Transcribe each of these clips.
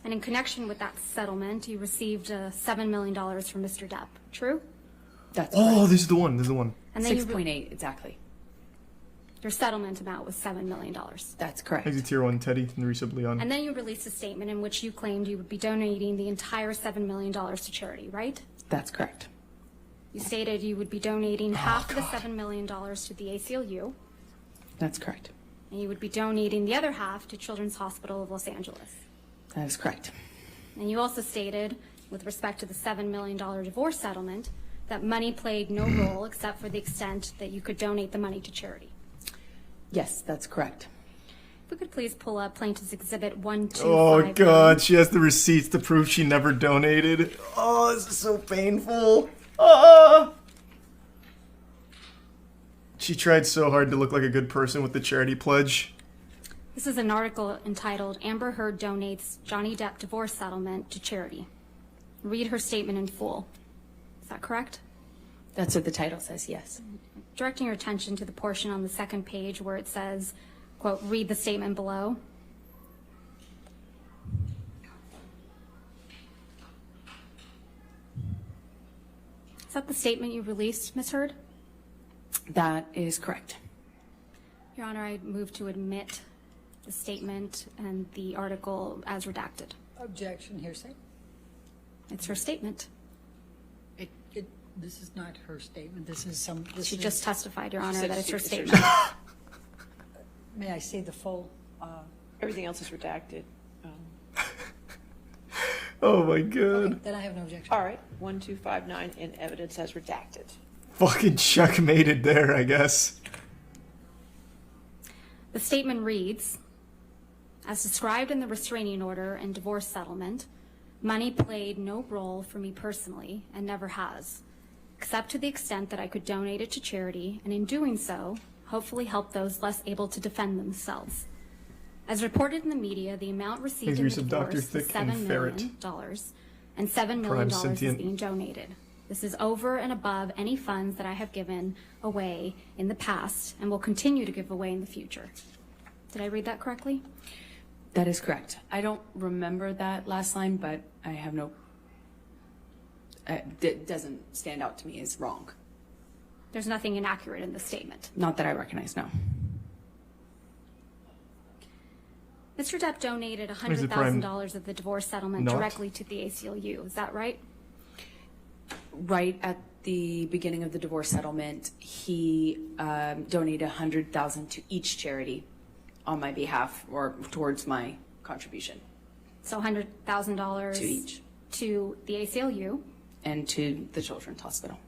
And in connection with that settlement, you received $7 million from Mr. Depp. True? That's Oh, correct. this is the one. This is the one. And then 6.8 exactly. your settlement amount was $7 million. That's correct. Thanks to Tier 1 Teddy and Recep Leon. And then you released a statement in which you claimed you would be donating the entire $7 million to charity, right? That's correct. You stated you would be donating half of the $7 million to the ACLU, That's correct. and you would be donating the other half to Children's Hospital of Los Angeles. That is correct. And you also stated, with respect to the $7 million divorce settlement, that money played no role except for the extent that you could donate the money to charity. Yes, that's correct. If we could please pull up Plaintiff's Exhibit 1251. Oh, God. She has the receipts to prove she never donated. Oh, this is so painful. Ah! She tried so hard to look like a good person with the charity pledge. This is an article entitled Amber Heard Donates Johnny Depp Divorce Settlement to Charity. Read her statement in full. Is that correct? That's what the title says, yes. Directing your attention to the portion on the second page where it says, quote, read the statement below. Is that the statement you released, Ms. Heard? That is correct. Your Honor, I move to admit the statement and the article as redacted. Objection, hearsay. It's her statement. This is not her statement. This is She just testified, Your Honor, said that it's her it's her statement. May I say the full? Everything else is redacted. Oh, my Okay, God. then I have no objection. All right, 1259 in evidence as redacted. Fucking checkmated there, I guess. The statement reads, as described in the restraining order and divorce settlement, money played no role for me personally and never has, except to the extent that I could donate it to charity, and in doing so, hopefully help those less able to defend themselves. As reported in the media, the amount received in the Thanks, Dr. divorce was Thick and $7 Ferret. million, and $7 million Prime is sentient. being donated. This is over and above any funds that I have given away in the past and will continue to give away in the future. Did I read that correctly? That is correct. I don't remember that last line, but I have no... it doesn't stand out to me as wrong. There's nothing inaccurate in the statement. Not that I recognize, no. Mr. Depp donated Is it prime $100,000 of the divorce settlement not? directly to the ACLU. Is that right? Right at the beginning of the divorce settlement, he donated $100,000 to each charity on my behalf or towards my contribution So $100,000 to each to the ACLU. and to the Children's Hospital.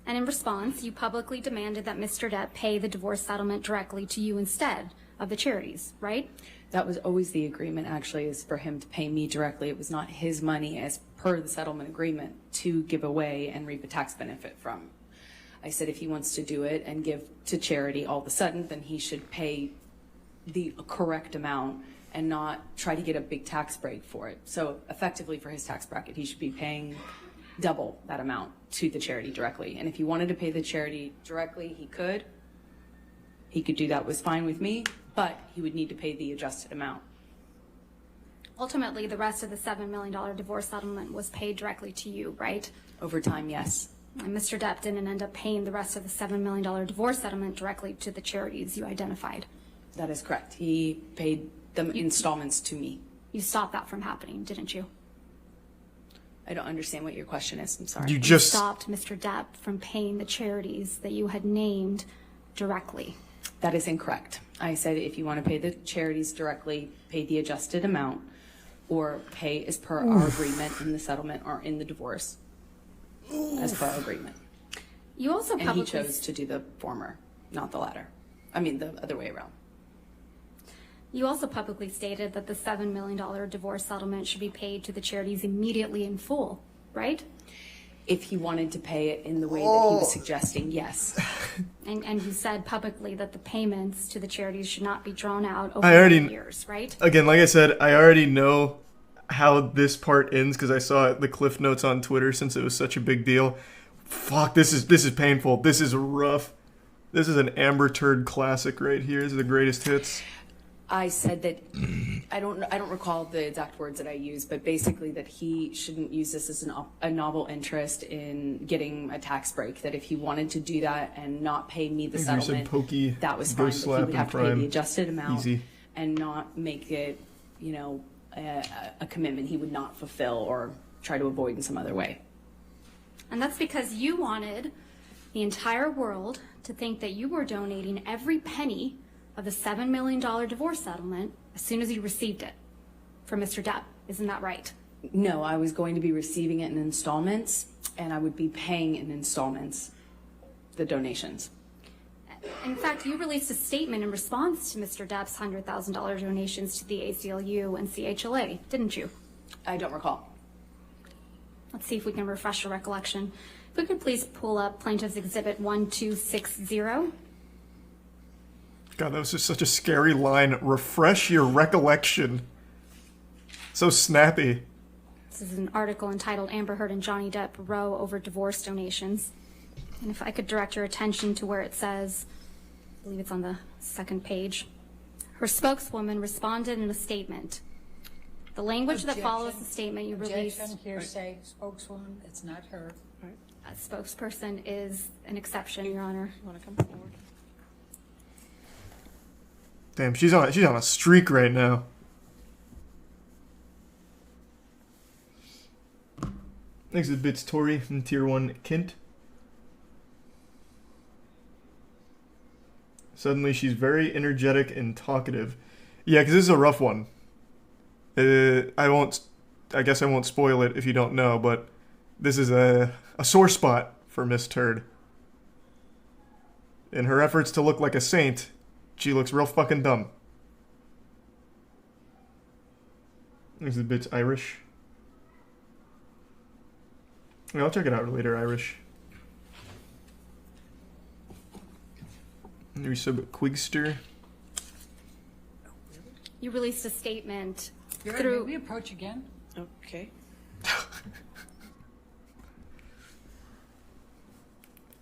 And in response, you publicly demanded that Mr. Depp pay the divorce settlement directly to you instead of the charities, right? That was always the agreement, actually, is for him to pay me directly. It was not his money as per the settlement agreement to give away and reap a tax benefit from. I said if he wants to do it and give to charity all of a sudden, then he should pay the correct amount and not try to get a big tax break for it. So effectively for his tax bracket, he should be paying double that amount to the charity directly. And if he wanted to pay the charity directly, he could. He could do that, was fine with me, but he would need to pay the adjusted amount. Ultimately, the rest of the $7 million divorce settlement was paid directly to you, right? Over time, yes. And Mr. Depp didn't end up paying the rest of the $7 million divorce settlement directly to the charities you identified. That is correct. He paid the installments to me. You stopped that from happening, didn't you? I don't understand what your question is. I'm sorry. You You just... stopped Mr. Depp from paying the charities that you had named directly. That is incorrect. I said if you want to pay the charities directly, pay the adjusted amount, or pay as per our agreement in the settlement or in the divorce, as per our agreement. You also And he publicly chose to do the former, not the latter. I mean, the other way around. You also publicly stated that the $7 million divorce settlement should be paid to the charities immediately in full, right? If he wanted to pay it in the way that he was suggesting, yes. And you said publicly that the payments to the charities should not be drawn out over I already- years, right? Again, like I said, I already know how this part ends because I saw the cliff notes on Twitter since it was such a big deal. Fuck, this is painful. This is rough. This is an Amber Turd classic right here. This is the greatest hits. I said that I don't recall the exact words that I used, but basically that he shouldn't use this as a novel interest in getting a tax break. That if he wanted to do that and not pay me the I think you said settlement, pokey, that was ghost fine. But he would slap, have to and pay prime. the adjusted amount Easy. and not make it, a commitment he would not fulfill or try to avoid in some other way. And that's because you wanted the entire world to think that you were donating every penny of the $7 million divorce settlement as soon as you received it from Mr. Depp. Isn't that right? No, I was going to be receiving it in installments, and I would be paying in installments the donations. In fact, you released a statement in response to Mr. Depp's $100,000 donations to the ACLU and CHLA, didn't you? I don't recall. Let's see if we can refresh your recollection. If we could please pull up Plaintiff's Exhibit 1260. God, that was just such a scary line. Refresh your recollection. So snappy. This is an article entitled Amber Heard and Johnny Depp Row Over Divorce Donations. And if I could direct your attention to where it says, I believe it's on the second page, her spokeswoman responded in a statement. The language that follows the statement you released, Objection, hearsay, spokeswoman, it's not her. a spokesperson is an exception, Your Honor. You want to come forward? Damn, she's on a streak right now. Next exhibit's Tori from Tier 1 Kint. Suddenly she's very energetic and talkative. Yeah, because this is a rough one. I guess I won't spoil it if you don't know, but this is a sore spot for Miss Turd. In her efforts to look like a saint, she looks real fucking dumb. This bit's Irish. Yeah, I'll check it out later, Irish. There's some Quigster. You released a statement You're right, through... may we approach again? Okay.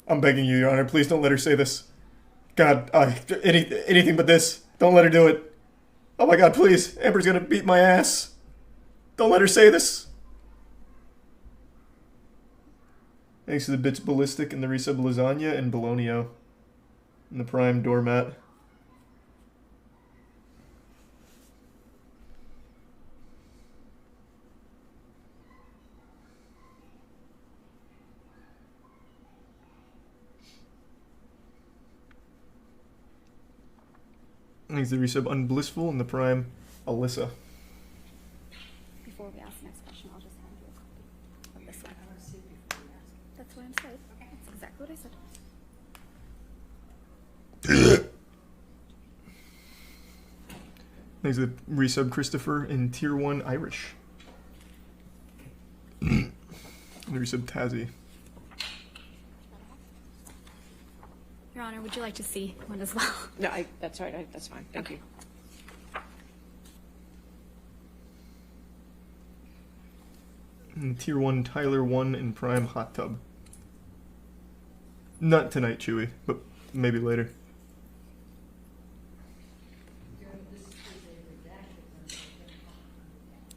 I'm begging you, Your Honor, please don't let her say this. God, anything but this. Don't let her do it. Oh my God, please. Amber's gonna beat my ass. Don't let her say this. Thanks to the bits Ballistic and the resub Lasagna and Bologna. And the Prime Doormat. Thanks to the resub Unblissful and the Prime Alyssa. Before we ask the next question, I'll just hand you a copy of this one. That's what I'm saying. That's exactly what I said. Thanks to the resub Christopher in Tier 1 Irish. And the resub Tazzy. Your Honor, would you like to see one as well? No, that's all right. That's fine. Thank you. And Tier 1 Tyler 1 in Prime Hot Tub. Not tonight, Chewy, but maybe later.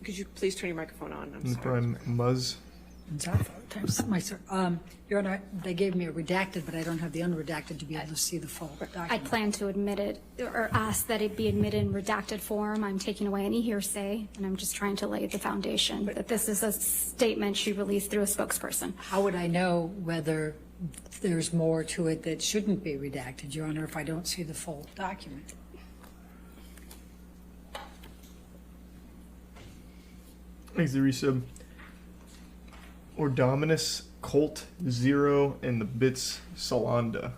Could you please turn your microphone on? I'm And the sorry. Prime Muzz. Your Honor, they gave me a redacted, but I don't have the unredacted to be able to see the full I document. plan to admit it, or ask that it be admitted in redacted form. I'm taking away any hearsay, and I'm just trying to lay the foundation that this is a statement she released through a spokesperson. How would I know whether there's more to it that shouldn't be redacted, Your Honor, if I don't see the full document? Thanks to the resub Ordominus Colt 0 and the bits Solanda.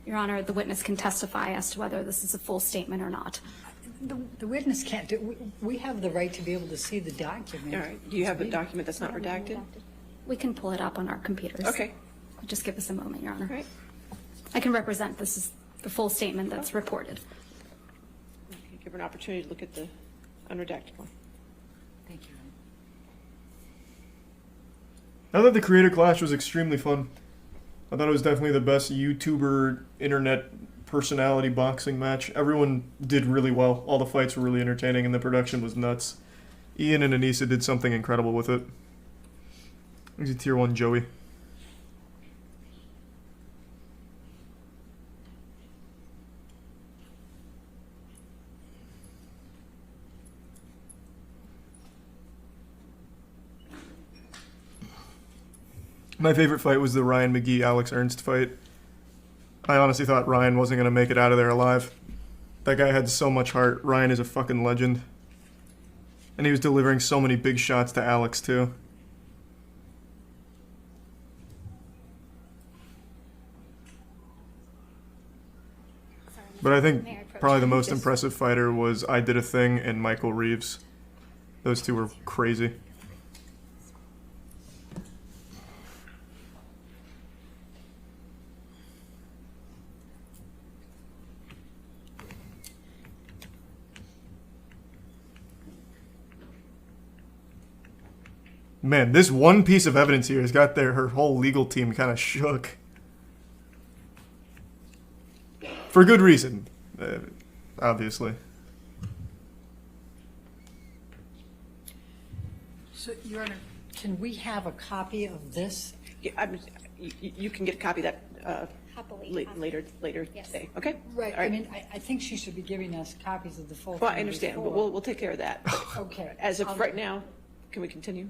Your Honor, the witness can testify as to whether this is a full statement or not. The witness can't do, we have the right to be able to see the document. All right. Do you have a document that's not redacted? We can pull it up on our computers. Okay. Just give us a moment, Your Honor. All right. I can represent this is the full statement that's reported. Okay, give her an opportunity to look at the unredacted one. Thank you. I thought the Creator Clash was extremely fun. I thought it was definitely the best YouTuber internet personality boxing match. Everyone did really well. All the fights were really entertaining, and the production was nuts. Ian and Anissa did something incredible with it. He's a tier 1 Joey. My favorite fight was the Ryan McGee-Alex Ernst fight. I honestly thought Ryan wasn't going to make it out of there alive. That guy had so much heart. Ryan is a fucking legend. And he was delivering so many big shots to Alex, too. But I think probably the most impressive fighter was I Did a Thing and Michael Reeves. Those two were crazy. Man, this one piece of evidence here has got her whole legal team kind of shook. For good reason, obviously. So, Your Honor, can we have a copy of this? Yeah, you can get a copy of that Happily. later Yes. today. Okay? Right, All I mean, I think she should be giving us copies of the full. Well, I thing understand, but before. we'll take care of that. Okay. As of right now, can we continue?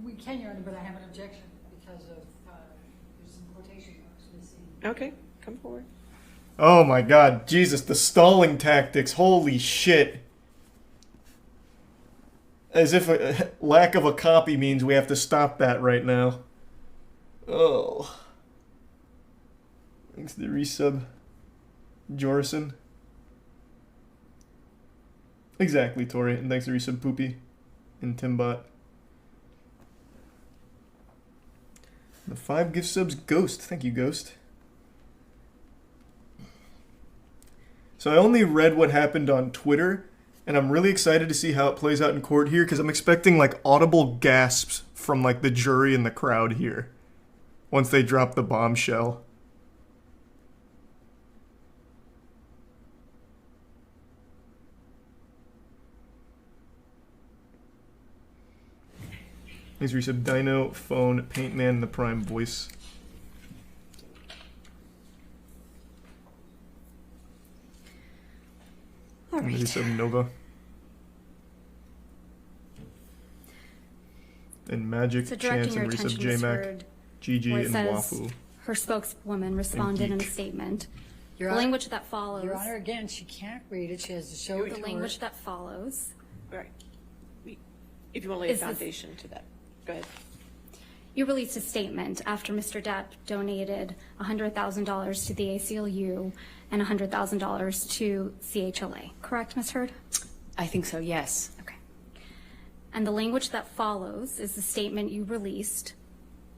We can, Your Honor, but I have an objection because of, there's some quotation marks missing. Okay, come forward. Oh my god, Jesus, the stalling tactics, holy shit. As if a lack of a copy means we have to stop that right now. Oh. Thanks to the resub. Jorison. Exactly, Tori, and thanks to resub Poopy and Timbot. The 5 gift subs, Ghost. Thank you, Ghost. So I only read what happened on Twitter, and I'm really excited to see how it plays out in court here, because I'm expecting, like, audible gasps from, like, the jury and the crowd here once they drop the bombshell. These resub Dino, Phone, Paintman, and the Prime Voice. All And right. resub Nova. And Magic, So Chance, directing your and resub attention, Ms. JMac, Heard, GG, where it and says Wafu. her spokeswoman responded in a Geek. statement. Your The Honor- language that follows. Your Honor, again, she can't read it, she has to show it The to language her. that follows. All right. If you want to lay a Is this- foundation to that, go ahead. You released a statement after Mr. Depp donated $100,000 to the ACLU and $100,000 to CHLA. Correct, Ms. Heard? I think so, yes. Okay. And the language that follows is the statement you released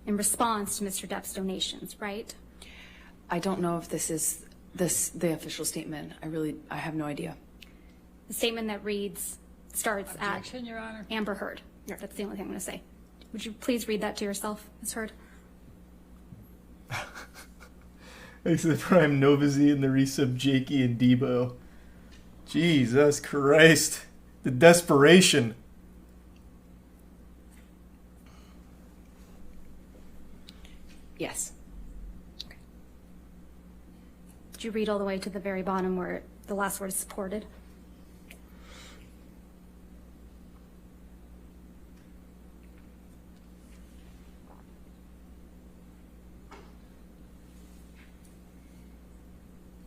in response to Mr. Depp's donations, right? I don't know if this is the official statement. I have no idea. The statement that starts at Objection, Your Honor. Amber Heard. That's the only thing I'm going to say. Would you please read that to yourself, Ms. Heard? Thanks to the Prime Nova Z and the resub Jakey and Debo. Jesus Christ. The desperation. Yes. Did you read all the way to the very bottom where the last word is supported?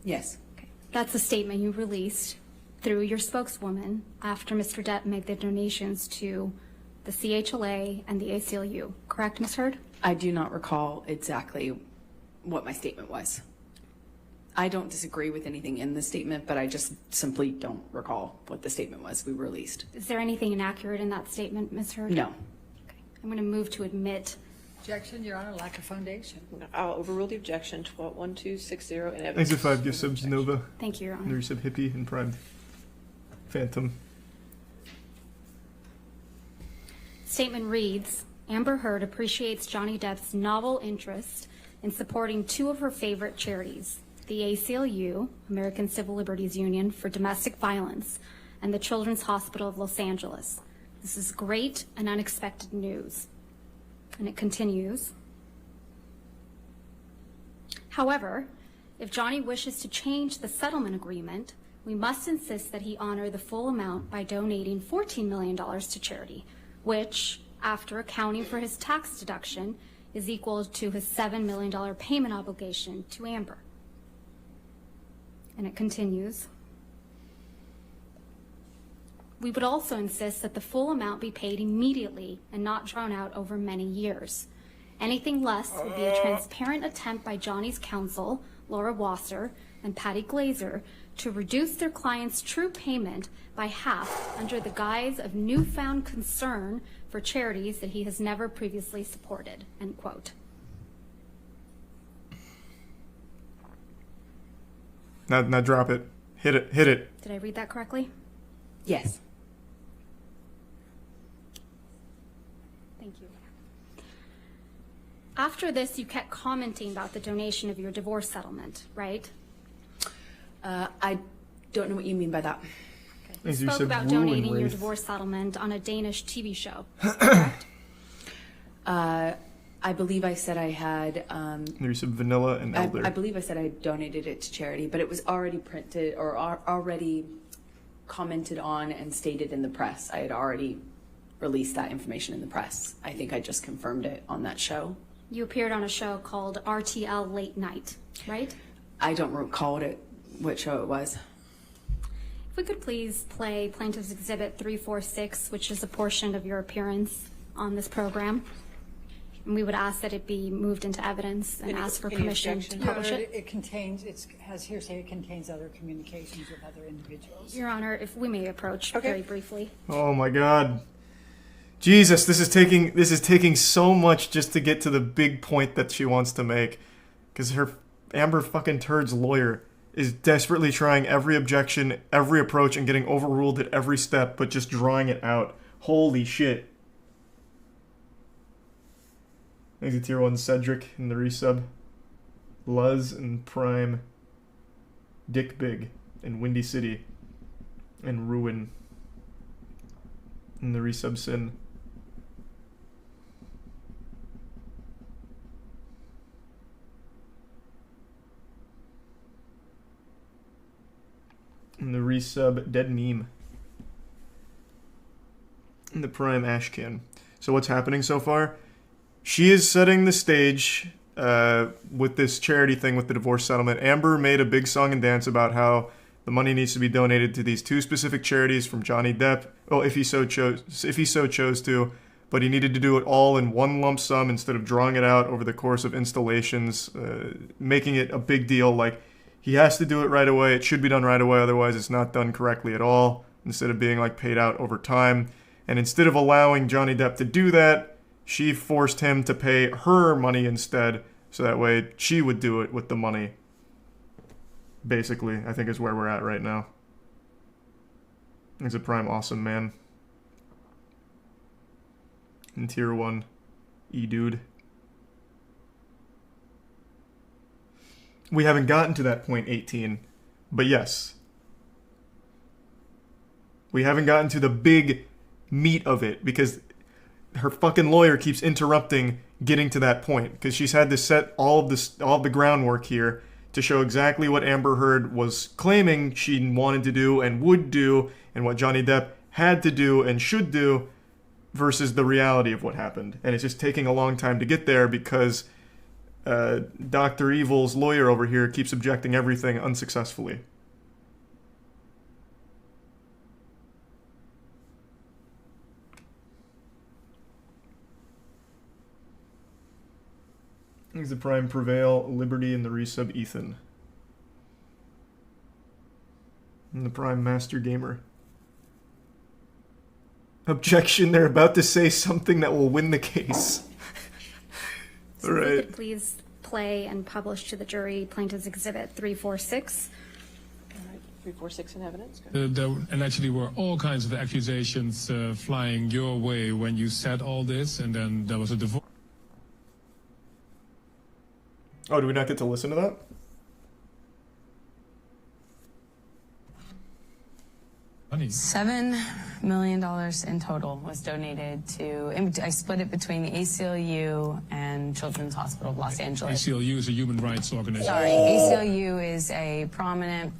Yes. Okay. That's the statement you released through your spokeswoman after Mr. Depp made the donations to the CHLA and the ACLU. Correct, Ms. Heard? I do not recall exactly what my statement was. I don't disagree with anything in the statement, but I just simply don't recall what the statement was we released. Is there anything inaccurate in that statement, Ms. Heard? No. Okay. I'm going to move to admit. Objection, Your Honor, lack of foundation. I'll overrule the objection. 1260 and evidence. Thanks to 5 gift subs Nova. Thank you, Your And the Honor. resub Hippie and Prime Phantom. Statement reads, Amber Heard appreciates Johnny Depp's novel interest in supporting two of her favorite charities, the ACLU, American Civil Liberties Union for Domestic Violence, and the Children's Hospital of Los Angeles. This is great and unexpected news. And it continues. However, if Johnny wishes to change the settlement agreement, we must insist that he honor the full amount by donating $14 million to charity, which, after accounting for his tax deduction, is equal to his $7 million payment obligation to Amber. And it continues. We would also insist that the full amount be paid immediately and not drawn out over many years. Anything less would be a transparent attempt by Johnny's counsel, Laura Wasser and Patty Glazer, to reduce their client's true payment by half under the guise of newfound concern for charities that he has never previously supported, end quote. Now drop it. Hit it. Did I read that correctly? Yes. Thank you. After this, you kept commenting about the donation of your divorce settlement, right? I don't know what you mean by that. You As you spoke said, about wooing donating your Wraith. divorce settlement on a Danish TV show, correct? I believe I said I had. There is some vanilla and elder. I believe I said I donated it to charity, but it was already printed or already commented on and stated in the press. I had already released that information in the press. I think I just confirmed it on that show. You appeared on a show called RTL Late Night, right? I don't recall what show it was. If we could please play Plaintiff's Exhibit 346, which is a portion of your appearance on this program. And we would ask that it be moved into evidence and ask for any permission to objection? Your publish Honor, it. it contains, it has hearsay, it contains other communications with other individuals. Your Honor, if we may approach Okay. very briefly. Oh my god. Jesus, this is taking so much just to get to the big point that she wants to make. Because her Amber fucking Turd's lawyer is desperately trying every objection, every approach, and getting overruled at every step, but just drawing it out. Holy shit. Thanks to Tier 1 Cedric in the resub. Luz and Prime. Dick Big in Windy City. And Ruin in the resub Sin. In the resub Dead Meme. In the Prime Ashcan. So what's happening so far? She is setting the stage with this charity thing with the divorce settlement. Amber made a big song and dance about how the money needs to be donated to these two specific charities from Johnny Depp. Well, if he so chose to, but he needed to do it all in one lump sum instead of drawing it out over the course of installations, making it a big deal. Like, he has to do it right away. It should be done right away, otherwise it's not done correctly at all. Instead of being like paid out over time, and instead of allowing Johnny Depp to do that, she forced him to pay her money instead, so that way she would do it with the money. Basically, I think is where we're at right now. He's a prime awesome man. In Tier 1, E-Dude. We haven't gotten to that point 18, but yes. We haven't gotten to the big meat of it, because her fucking lawyer keeps interrupting getting to that point, because she's had to set all of the groundwork here to show exactly what Amber Heard was claiming she wanted to do and would do, and what Johnny Depp had to do and should do, versus the reality of what happened. And it's just taking a long time to get there because Dr. Evil's lawyer over here keeps objecting everything unsuccessfully. He's the Prime Prevail, Liberty, and the resub Ethan. And the Prime Master Gamer. Objection, they're about to say something that will win the case. So if we Alright. could please play and publish to the jury Plaintiff's Exhibit 346. All right, 346 in evidence. Go. And actually were all kinds of accusations flying your way when you said all this, and then there was a divorce. Oh, do we not get to listen to that? money. $7 million in total was donated to, I split it between the ACLU and Children's Hospital of Los Angeles. ACLU is a human rights organization. Sorry, ACLU is a prominent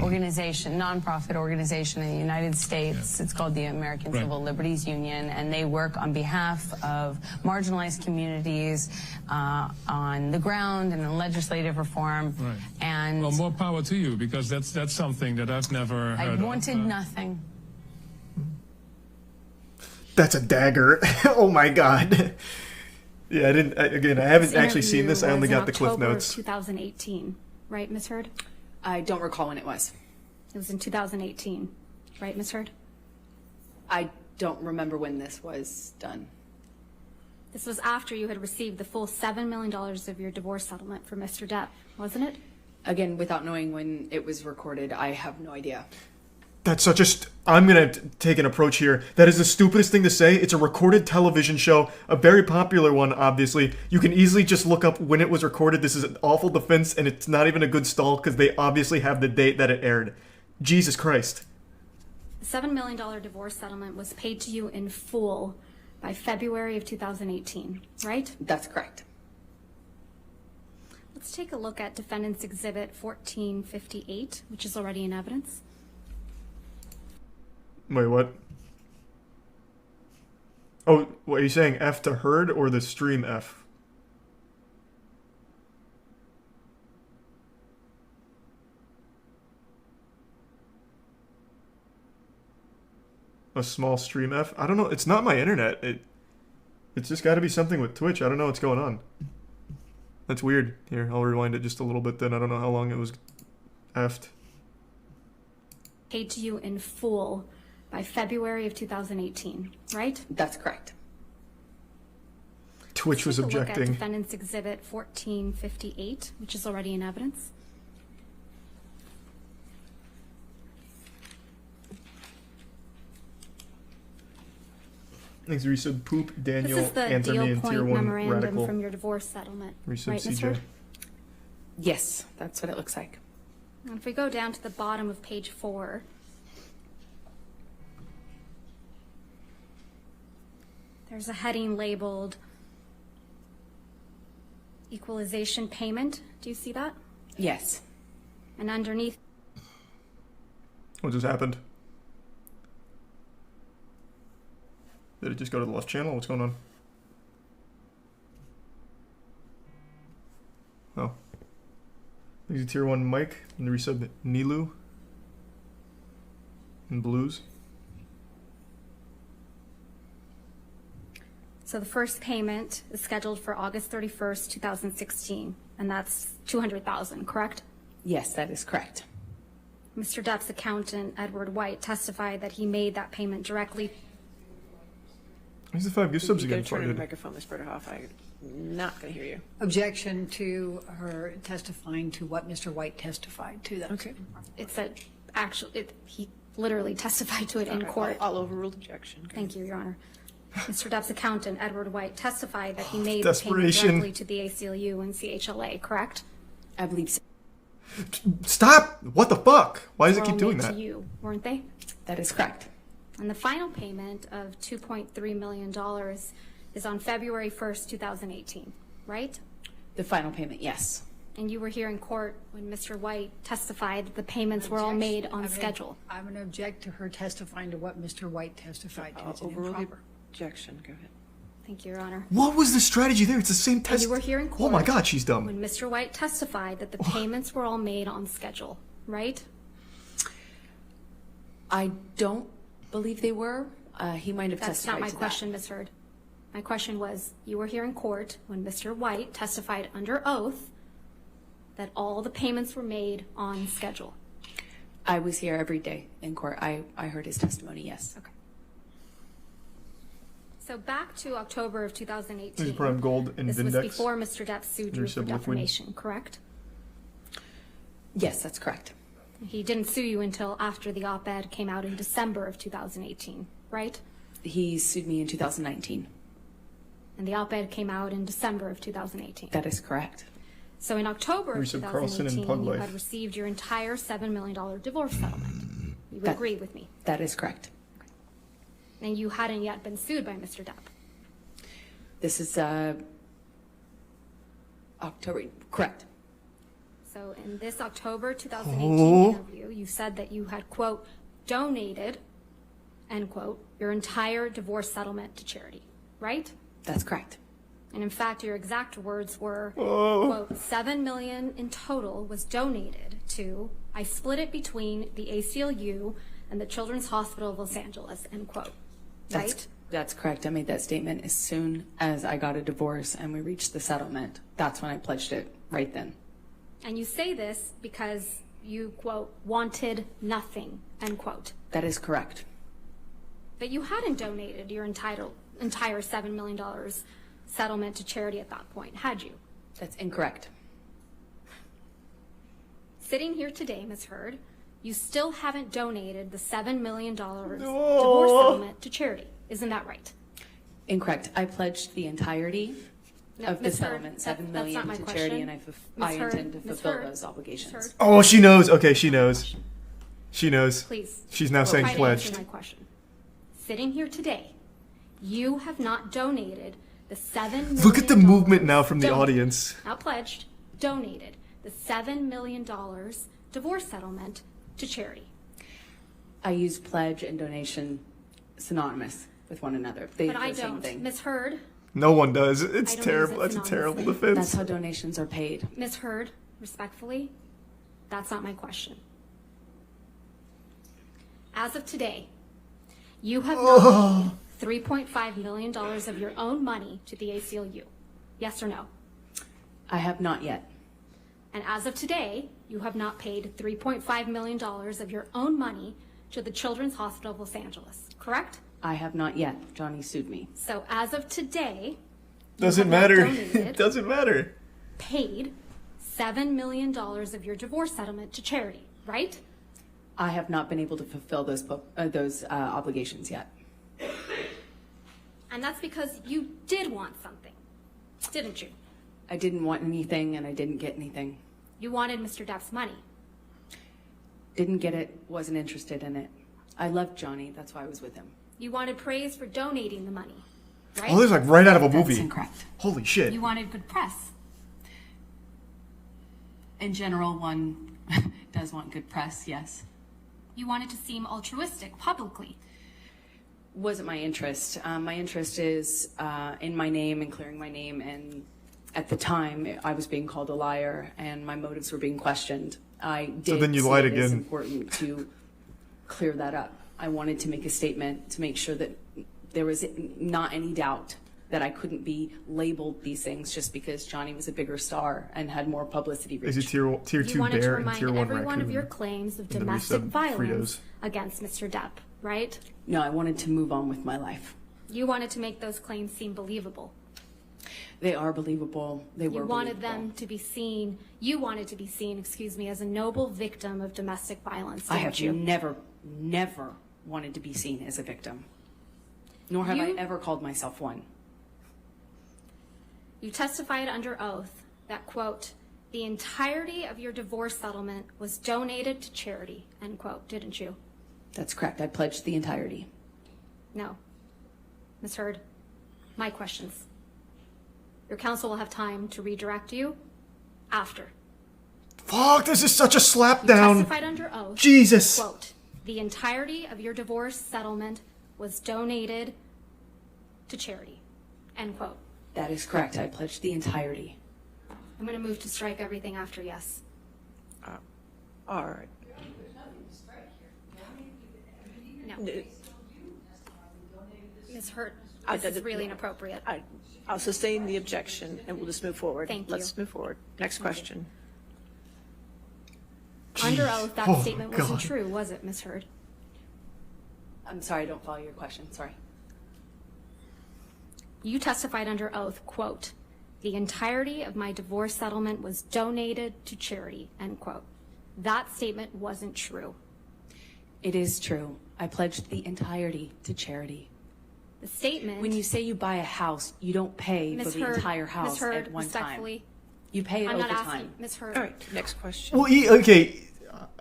organization, nonprofit organization in the United States. It's called the American Right. Civil Liberties Union, and they work on behalf of marginalized communities on the ground and in legislative reform. Right. And Well, more power to you, because that's something that I've never I heard wanted of. nothing. That's a dagger. Oh my god. Yeah, I haven't actually seen this. I only got the cliff October notes. Of 2018, right, Ms. Hurd? I don't recall when it was. It was in 2018, right, Ms. Hurd? I don't remember when this was done. This was after you had received the full $7 million of your divorce settlement from Mr. Depp, wasn't it? Again, without knowing when it was recorded, I have no idea. That's such a. I'm gonna take an approach here. That is the stupidest thing to say. It's a recorded television show, a very popular one, obviously. You can easily just look up when it was recorded. This is an awful defense, and it's not even a good stall because they obviously have the date that it aired. Jesus Christ. The $7 million divorce settlement was paid to you in full by February of 2018, right? That's correct. Let's take a look at Defendant's Exhibit 1458, which is already in evidence. Wait, what? Oh, what are you saying? F to Hurd or the stream F? A small stream F? I don't know. It's not my internet. It's just got to be something with Twitch. I don't know what's going on. That's weird. Here, I'll rewind it just a little bit then. I don't know how long it was F'd. Paid to you in full by February of 2018, right? That's correct. Twitch was Take a look at objecting. Defendant's Exhibit 1458, which is already in evidence. Thanks, Resub Poop, Daniel, This is the answer me deal in point tier 1 memorandum radical. from your divorce settlement, Resub right, Ms. CJ. Hurd? Yes, that's what it looks like. And if we go down to the bottom of page 4, there's a heading labeled Equalization Payment. Do you see that? Yes. And underneath, What just happened? Did it just go to the left channel? What's going on? Oh. There's a tier 1 Mike and the resub Nilu. And Blues. so the first payment is scheduled for August 31st, 2016, and that's $200,000, correct? Yes, that is correct. Mr. Depp's accountant, Edward White, testified that he made that payment directly. Where's the 5 gift subs You again? gotta turn on the Farted. microphone, Ms. Berderhoff. I'm not gonna hear you. Objection to her testifying to what Mr. White testified to. That Okay. It's a actual. He literally testified to it in Okay, court. I'll overrule objection. Okay. Thank you, Your Honor. Mr. Depp's accountant, Edward White, testified that he made the payment Desperation. directly to the ACLU and CHLA, correct? I believe so. Stop! What the fuck? Why does it Were keep all doing made that? to you, weren't they? That is correct. And the final payment of $2.3 million is on February 1st, 2018, right? The final payment, yes. And you were here in court when Mr. White testified that the payments were all made on schedule. I'm going to object to her testifying to what Mr. White testified to. I'll It's overrule the improper. objection. Go ahead. Thank you, Your Honor. What was the strategy there? It's the same test. You were here in Oh court my god, she's dumb. when Mr. White testified that the payments were all made on schedule, right? I don't believe they were. He might have That's testified not my to that. question, Ms. Hurd. My question was, you were here in court when Mr. White testified under oath that all the payments were made on schedule. I was here every day in court. I heard his testimony, yes. Okay. So back to October of This 2018. is Prime Gold and This was Vindex. before Mr. Depp sued you Receive for liquid. defamation, correct? Yes, that's correct. He didn't sue you until after the op-ed came out in December of 2018, right? He sued me in 2019. And the op-ed came out in December of 2018. That is correct. So in October of Receive Carlson and 2018, Pug you Life. had received your entire $7 million divorce settlement. You would agree with me. That is correct. And you hadn't yet been sued by Mr. Depp. This is October, correct. So in this October 2018 interview, you said that you had, quote, donated, end quote, your entire divorce settlement to charity, right? That's correct. And in fact, your exact words were, quote, $7 million in total was donated to, I split it between the ACLU and the Children's Hospital of Los Angeles, end quote, right? That's correct. I made that statement as soon as I got a divorce and we reached the settlement. That's when I pledged it, right then. And you say this because you, quote, wanted nothing, end quote. That is correct. But you hadn't donated your entire $7 million settlement to charity at that point, had you? That's incorrect. Sitting here today, Ms. Heard, you still haven't donated the $7 million divorce settlement to charity. Isn't that right? Incorrect. I pledged the entirety of the Ms. Heard, settlement, $7 that's million not my to question. charity, and I Ms. Heard, intend to Ms. fulfill Heard, those obligations. Ms. Heard, Oh, she knows. Okay, she knows. She knows. please. She's now saying Try to answer pledged. my question. Sitting here today, you have not donated the $7 million. Look at the movement now from the donated- audience. Not pledged, donated the $7 million divorce settlement to charity. I use pledge and donation synonymous with one another. They But do I the same don't. thing. Ms. Heard, No one does. It's I don't terrible. use it That's a terrible synonymously. That's defense. how donations are paid. Ms. Heard, respectfully, that's not my question. As of today, you have not paid $3.5 million of your own money to the ACLU. Yes or no? I have not yet. And as of today, you have not paid $3.5 million of your own money to the Children's Hospital of Los Angeles, correct? I have not yet. Johnny sued me. So as of today, Doesn't you have matter. not donated, It doesn't matter. paid $7 million of your divorce settlement to charity, right? I have not been able to fulfill those obligations yet. And that's because you did want something, didn't you? I didn't want anything and I didn't get anything. You wanted Mr. Depp's money. Didn't get it, wasn't interested in it. I loved Johnny, that's why I was with him. You wanted praise for donating the money, right? Oh, this is like right out of a That's movie. incorrect. Holy shit. You wanted good press. In general, one does want good press, yes. You wanted to seem altruistic publicly. Wasn't my interest. My interest is in my name and clearing my name, and at the time I was being called a liar and my motives were being questioned. I did then you see lied it as again. important to clear that up. I wanted to make a statement to make sure that there was not any doubt that I couldn't be labeled these things just because Johnny was a bigger star and had more publicity reach. Is he tier You 2 wanted to bear and remind tier 1 everyone raccoon? of your claims of And then we domestic said violence Fritos. against Mr. Depp, right? No, I wanted to move on with my life. You wanted to make those claims seem believable. They are believable. They were You wanted believable. them to be seen, you wanted to be seen, excuse me, as a noble victim of domestic violence, I didn't have you? never wanted to be seen as a victim. Nor have I You- ever called myself one. You testified under oath that, quote, the entirety of your divorce settlement was donated to charity, end quote, didn't you? That's correct. I pledged the entirety. No. Ms. Heard, my questions. Your counsel will have time to redirect you after. Fuck, this is such a You slapdown. testified under oath. Jesus. Quote, the entirety of your divorce settlement was donated to charity, end quote. That is correct. I pledged the entirety. I'm going to move to strike everything after yes. All right. No. N- Ms. Hurt, I this is did- really inappropriate. I'll sustain the objection and we'll just move forward. Thank you. Let's move forward. Next question. Under oath, that Oh, statement wasn't God. true, was it, Ms. Hurd? I'm sorry, I don't follow your question. Sorry. You testified under oath, quote, the entirety of my divorce settlement was donated to charity, end quote. That statement wasn't true. It is true. I pledged the entirety to charity. The statement. When you say you buy a house, you don't pay Ms. for the Hurd, entire Ms. house Hurd, at one time. respectfully, You pay it I'm over not time. asking, Ms. Hurd. All right, next question. Well, okay,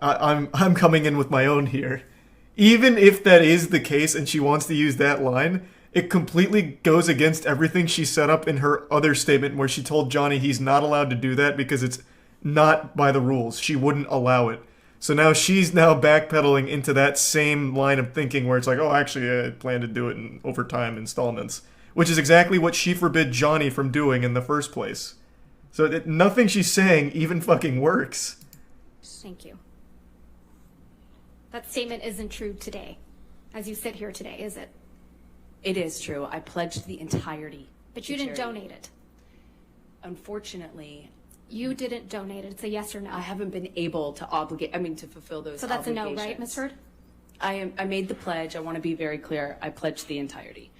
I'm coming in with my own here. even if that is the case and she wants to use that line, it completely goes against everything she set up in her other statement where she told Johnny he's not allowed to do that because it's not by the rules. She wouldn't allow it. So now she's now backpedaling into that same line of thinking where it's like, oh, actually, I plan to do it in overtime installments, which is exactly what she forbid Johnny from doing in the first place. So nothing she's saying even fucking works. Thank you. That statement isn't true today, as you sit here today, is it? It is true. I pledged the entirety. But you to didn't charity. donate it. Unfortunately, You didn't donate it. It's a yes or no. I haven't been able to to fulfill those So that's a no, obligations. right, Ms. Hurd? I made the pledge. I want to be very clear. I pledged the entirety.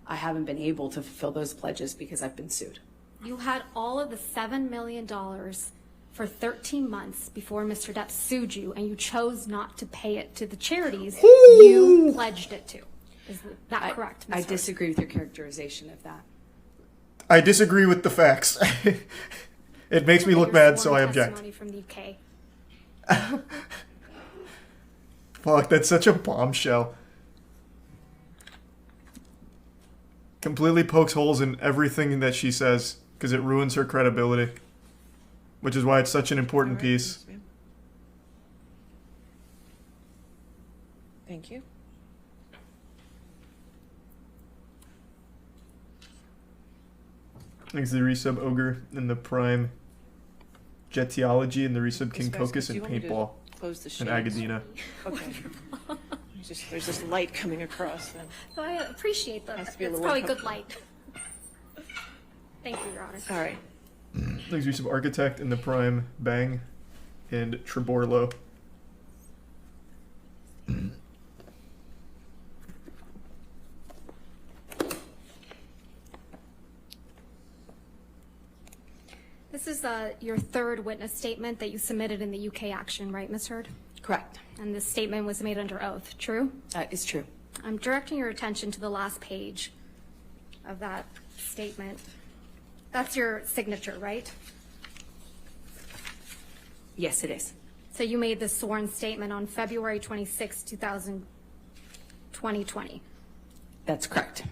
I haven't been able to fulfill those pledges because I've been sued. You had all of the $7 million for 13 months before Mr. Depp sued you, and you chose not to pay it to the charities you pledged it to. Is that correct, Ms. I Hurd? disagree with your characterization of that. I disagree with the facts. It makes me look Your bad, so sworn I object. testimony from the UK. Fuck, that's such a bombshell. Completely pokes holes in everything that she says because it ruins her credibility. Which is why it's such an important All right, piece. yes, ma'am. Thank you. Thanks to the resub Ogre and the Prime Jetiology and the resub King Ms. Vasquez, Cocos do you and want me to Paintball Close the and shades. Agadina. Okay. There's this light coming across. And So I appreciate that. Has to be a It's little probably more good light. Thank you, Your Honor. all right. Thanks to resub Architect and the Prime Bang and Treborlo. This is your third witness statement that you submitted in the UK action, right, Ms. Hurd? Correct. And this statement was made under oath, true? That is true. I'm directing your attention to the last page of that statement. That's your signature, right? Yes, it is. So you made this sworn statement on February 26, 2020. That's correct.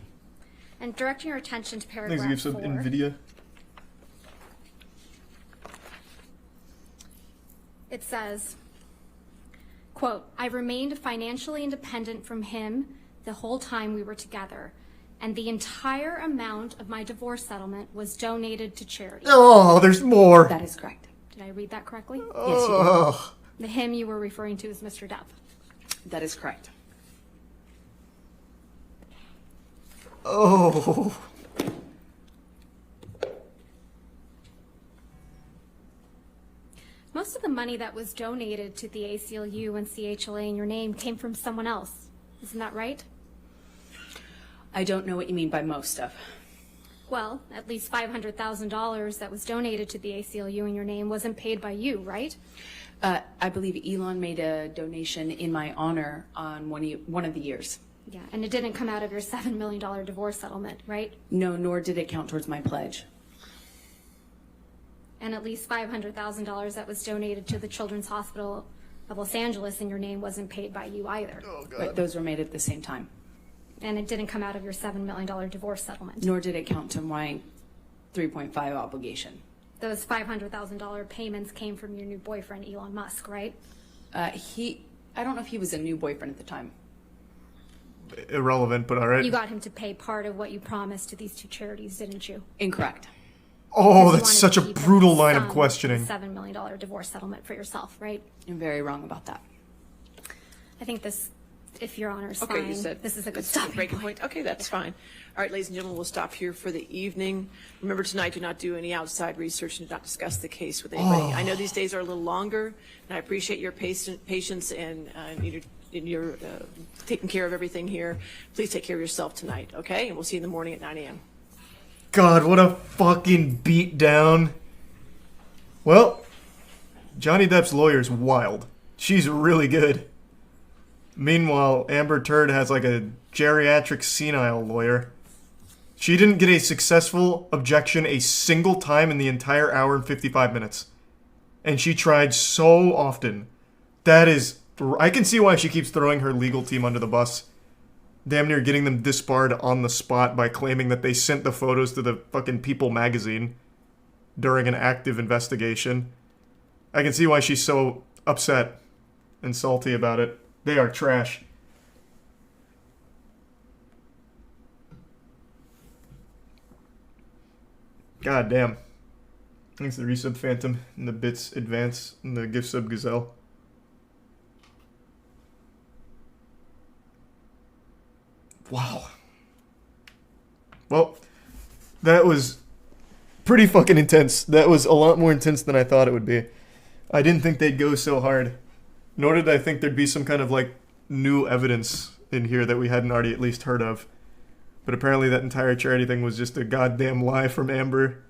And directing your attention to Thanks paragraph to give some 4. NVIDIA. It says, quote, I remained financially independent from him the whole time we were together, and the entire amount of my divorce settlement was donated to charity. Oh, there's more. That is correct. Did I read that correctly? Yes, you did. Ugh. The him you were referring to is Mr. Depp. That is correct. Oh. Most of the money that was donated to the ACLU and CHLA in your name came from someone else. Isn't that right? I don't know what you mean by most of. Well, at least $500,000 that was donated to the ACLU in your name wasn't paid by you, right? I believe Elon made a donation in my honor on one of the years. Yeah, and it didn't come out of your $7 million divorce settlement, right? No, nor did it count towards my pledge. And at least $500,000 that was donated to the Children's Hospital of Los Angeles in your name wasn't paid by you either. Right, those were made at the same time. And it didn't come out of your $7 million divorce settlement. Nor did it count to my 3.5 obligation. Those $500,000 payments came from your new boyfriend, Elon Musk, right? I don't know if he was a new boyfriend at the time. Irrelevant, but all right. You got him to pay part of what you promised to these two charities, didn't you? Incorrect. Oh, Because you that's wanted such to a keep the brutal line of sum questioning. the $7 million divorce settlement for yourself, right? You're very wrong about that. I think this, if Your Honor's Okay, fine, you said this is a good it's stopping breaking point. point. Okay, that's fine. All right, ladies and gentlemen, we'll stop here for the evening. Remember tonight, do not do any outside research and do not discuss the case with anybody. I know these days are a little longer, and I appreciate your patience and your taking care of everything here. Please take care of yourself tonight, okay? And we'll see you in the morning at 9 a.m. God, what a fucking beatdown. Well, Johnny Depp's lawyer's wild. She's really good. Meanwhile, Amber Turd has like a geriatric senile lawyer. She didn't get a successful objection a single time in the entire hour and 55 minutes. And she tried so often. That is I can see why she keeps throwing her legal team under the bus. Damn near getting them disbarred on the spot by claiming that they sent the photos to the fucking People magazine during an active investigation. I can see why she's so upset and salty about it. They are trash. God damn. Thanks to the resub Phantom and the bits advance and the gift sub Gazelle. Wow. Well, that was pretty fucking intense. That was a lot more intense than I thought it would be. I didn't think they'd go so hard. Nor did I think there'd be some kind of like new evidence in here that we hadn't already at least heard of. But apparently that entire charity thing was just a goddamn lie from Amber.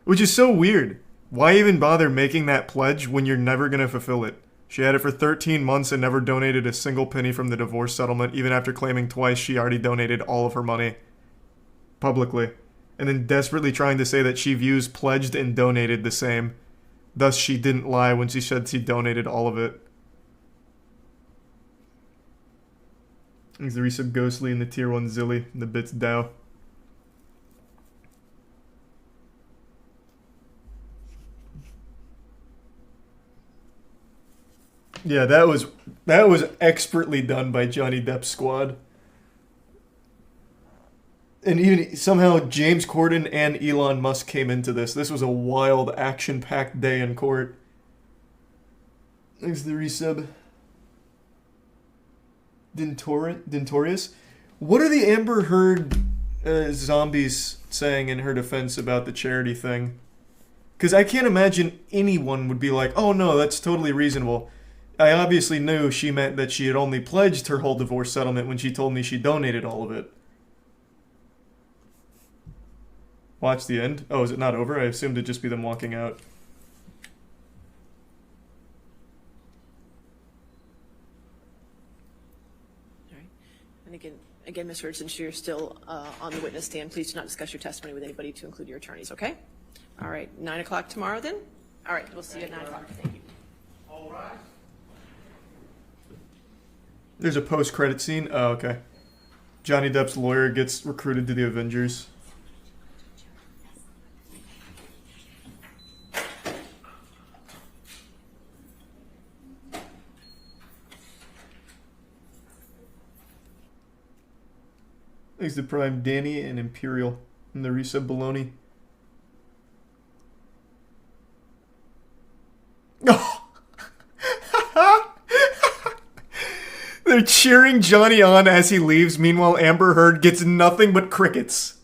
Which is so weird. Why even bother making that pledge when you're never going to fulfill it? She had it for 13 months and never donated a single penny from the divorce settlement, even after claiming twice she already donated all of her money. Publicly. And then desperately trying to say that she views pledged and donated the same. Thus she didn't lie when she said she donated all of it. Thanks the resub Ghostly and the tier 1 Zilly and the bits Dow. Yeah, that was expertly done by Johnny Depp's squad. And even somehow James Corden and Elon Musk came into this. This was a wild, action-packed day in court. Thanks the resub. Dentorius? What are the Amber Heard zombies saying in her defense about the charity thing? Because I can't imagine anyone would be like, oh no, that's totally reasonable. I obviously knew she meant that she had only pledged her whole divorce settlement when she told me she donated all of it. Watch the end. Oh, is it not over? I assumed it'd just be them walking out. All right. And again, Ms. Hurd, since you're still on the witness stand, please do not discuss your testimony with anybody, to include your attorneys, okay? All right, 9 o'clock tomorrow then? All right, we'll see you at 9 o'clock. Thank you. All right. There's a post-credit scene. Oh, okay. Johnny Depp's lawyer gets recruited to the Avengers. Thanks to Prime Danny and Imperial and the resub Baloney. They're cheering Johnny on as he leaves. Meanwhile, Amber Heard gets nothing but crickets.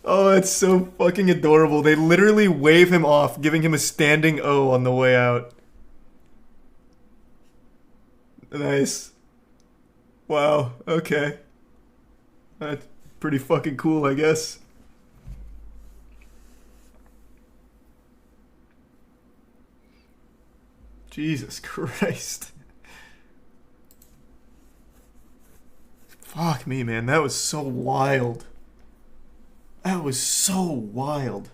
Oh, that's so fucking adorable. They literally wave him off, giving him a standing O on the way out. Nice. Wow, okay. That's pretty fucking cool, I guess. Jesus Christ. Fuck me, man. That was so wild. That was so wild.